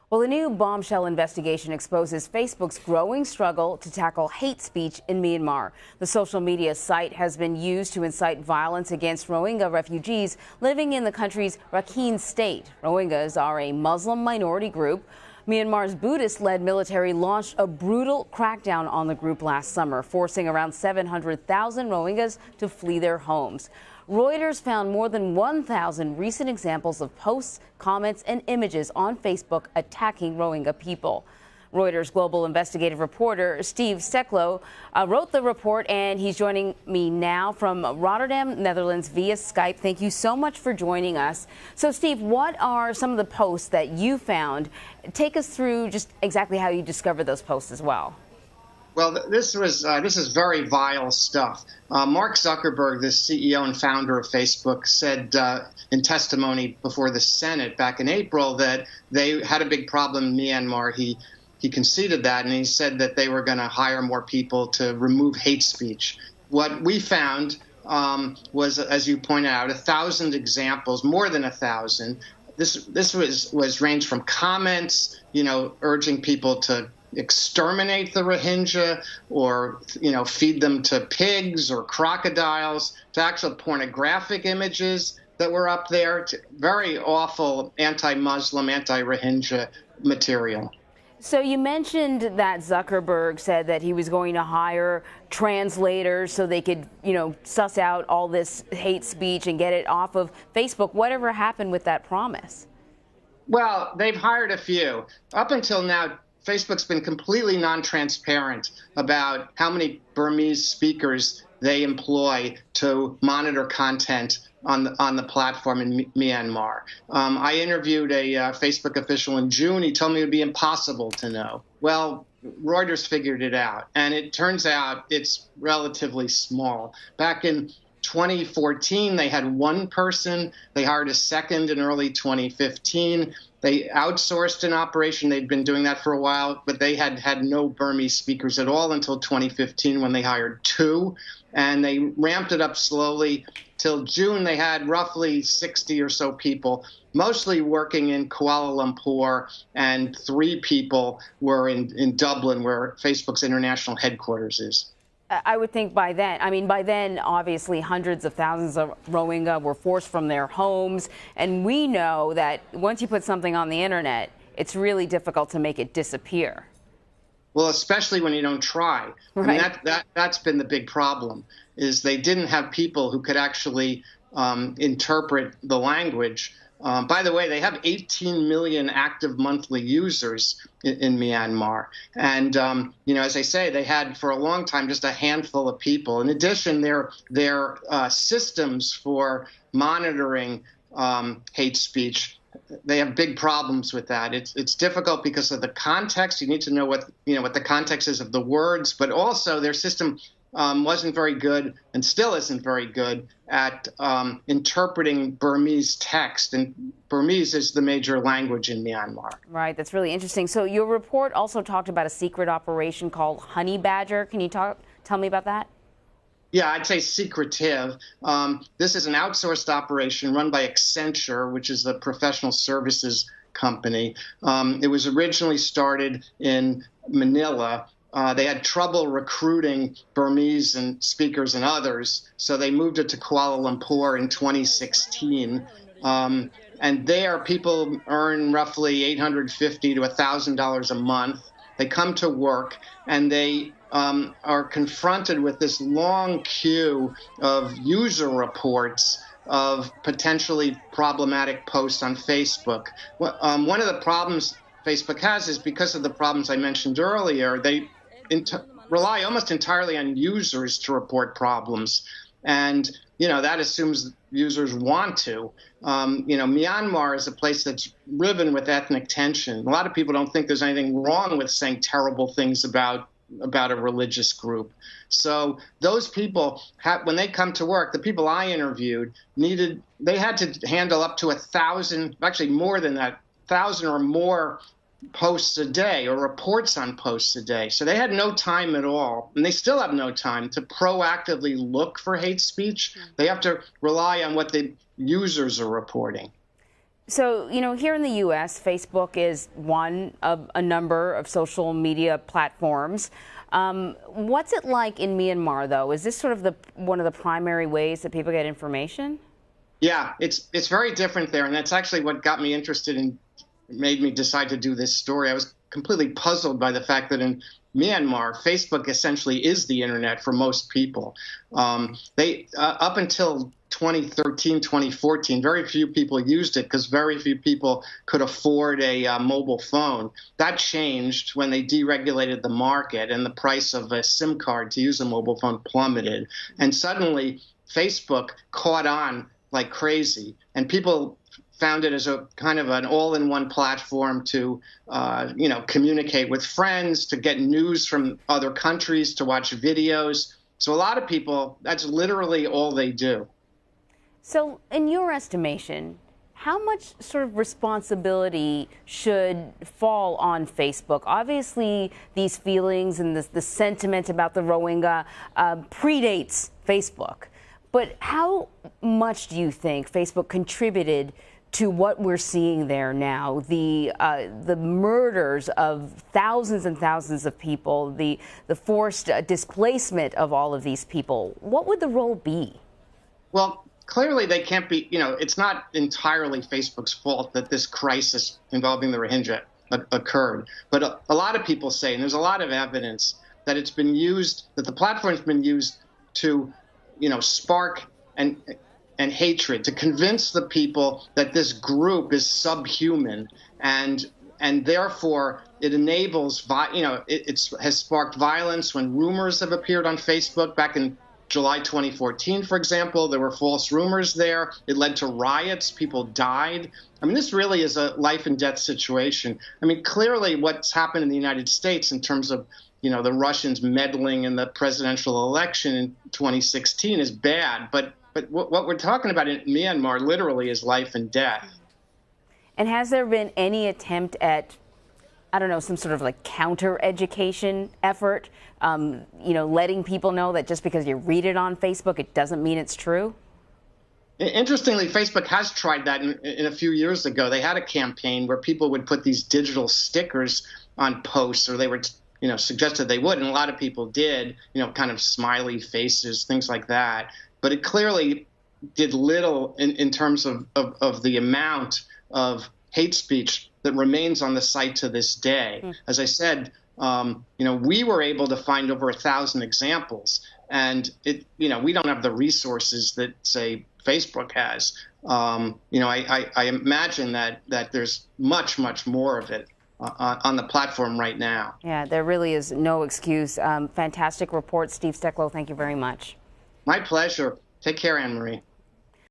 Well, a new bombshell investigation exposes Facebook's growing struggle to tackle hate speech in Myanmar. The social media site has been used to incite violence against Rohingya refugees living in the country's Rakhine state. Rohingyas are a Muslim minority group. Myanmar's Buddhist-led military launched a brutal crackdown on the group last summer, forcing around 700,000 Rohingyas to flee their homes. Reuters found more than 1,000 recent examples of posts, comments, and images on Facebook attacking Rohingya people. Reuters global investigative reporter Steve Steklow wrote the report, and he's joining me now from Rotterdam, Netherlands, via Skype. Thank you so much for joining us. So, Steve, what are some of the posts that you found? Take us through just exactly how you discovered those posts as well. Well, this is very vile stuff. Mark Zuckerberg, the CEO and founder of Facebook, said in testimony before the Senate back in April that they had a big problem in Myanmar. He conceded that, and he said that they were going to hire more people to remove hate speech. What we found was, as you pointed out, 1,000 examples, more than 1,000. This was ranged from comments, urging people to exterminate the Rohingya, or feed them to pigs or crocodiles, to actual pornographic images that were up there, to very awful anti-Muslim, anti-Rohingya material. So you mentioned that Zuckerberg said that he was going to hire translators so they could, suss out all this hate speech and get it off of Facebook. Whatever happened with that promise? Well, they've hired a few. Up until now, Facebook's been completely non-transparent about how many Burmese speakers they employ to monitor content on the platform in Myanmar. I interviewed a Facebook official in June. He told me it would be impossible to know. Well, Reuters figured it out, and it turns out it's relatively small. Back in 2014, they had one person. They hired a second in early 2015. They outsourced an operation. They'd been doing that for a while, but they had no Burmese speakers at all until 2015, when they hired two. And they ramped it up slowly. Till June, they had roughly 60 or so people, mostly working in Kuala Lumpur, and 3 people were in Dublin, where Facebook's international headquarters is. I would think by then, obviously, hundreds of thousands of Rohingya were forced from their homes. And we know that once you put something on the internet, it's really difficult to make it disappear. Well, especially when you don't try. Right. I mean, that's been the big problem, is they didn't have people who could actually interpret the language. By the way, they have 18 million active monthly users in Myanmar. And, as I say, they had for a long time just a handful of people. In addition, their systems for monitoring hate speech, they have big problems with that. It's difficult because of the context. You need to know what the context is of the words, but also their system wasn't very good, and still isn't very good, at interpreting Burmese text. And Burmese is the major language in Myanmar. Right. That's really interesting. So your report also talked about a secret operation called Honey Badger. Can you tell me about that? Yeah, I'd say secretive. This is an outsourced operation run by Accenture, which is the professional services company. It was originally started in Manila. They had trouble recruiting Burmese and speakers and others, so they moved it to Kuala Lumpur in 2016. And there, people earn roughly $850 to $1,000 a month. They come to work, and they are confronted with this long queue of user reports of potentially problematic posts on Facebook. One of the problems Facebook has is, because of the problems I mentioned earlier, they rely almost entirely on users to report problems. And, that assumes users want to. Myanmar is a place that's riven with ethnic tension. A lot of people don't think there's anything wrong with saying terrible things about a religious group. So those people, when they come to work, the people I interviewed they had to handle up to 1,000, actually more than that, 1,000 or more posts a day, or reports on posts a day. So they had no time at all, and they still have no time to proactively look for hate speech. They have to rely on what the users are reporting. So, here in the U.S., Facebook is one of a number of social media platforms. What's it like in Myanmar, though? Is this sort of one of the primary ways that people get information? Yeah, it's very different there, and that's actually what got me interested and made me decide to do this story. I was completely puzzled by the fact that in Myanmar, Facebook essentially is the internet for most people. They up until 2013, 2014, very few people used it because very few people could afford a mobile phone. That changed when they deregulated the market and the price of a SIM card to use a mobile phone plummeted. And suddenly, Facebook caught on like crazy, and people found it as a kind of an all-in-one platform to, communicate with friends, to get news from other countries, to watch videos. So a lot of people, that's literally all they do. So in your estimation, how much sort of responsibility should fall on Facebook? Obviously, these feelings and the sentiment about the Rohingya predates Facebook. But how much do you think Facebook contributed to what we're seeing there now, the murders of thousands and thousands of people, the forced displacement of all of these people? What would the role be? Well, clearly they can't be, it's not entirely Facebook's fault that this crisis involving the Rohingya occurred. But a lot of people say, and there's a lot of evidence, that it's been used, that the platform's been used to spark and hatred, to convince the people that this group is subhuman, and therefore it enables, it has sparked violence. When rumors have appeared on Facebook back in July 2014, for example, there were false rumors there. It led to riots. People died. I mean, this really is a life and death situation. I mean, clearly what's happened in the United States in terms of the Russians meddling in the presidential election in 2016 is bad, but what we're talking about in Myanmar literally is life and death. And has there been any attempt at, I don't know, some sort of like counter-education effort, letting people know that just because you read it on Facebook, it doesn't mean it's true? Interestingly, Facebook has tried that in a few years ago. They had a campaign where people would put these digital stickers on posts, or they were suggested they would, and a lot of people did, kind of smiley faces, things like that. But it clearly did little in terms of the amount of hate speech that remains on the site to this day. As I said, we were able to find over 1,000 examples, and we don't have the resources that, say, Facebook has. I imagine that there's much, much more of it on the platform right now. Yeah, there really is no excuse. Fantastic report, Steve Stecklow. Thank you very much. My pleasure. Take care, Anne Marie.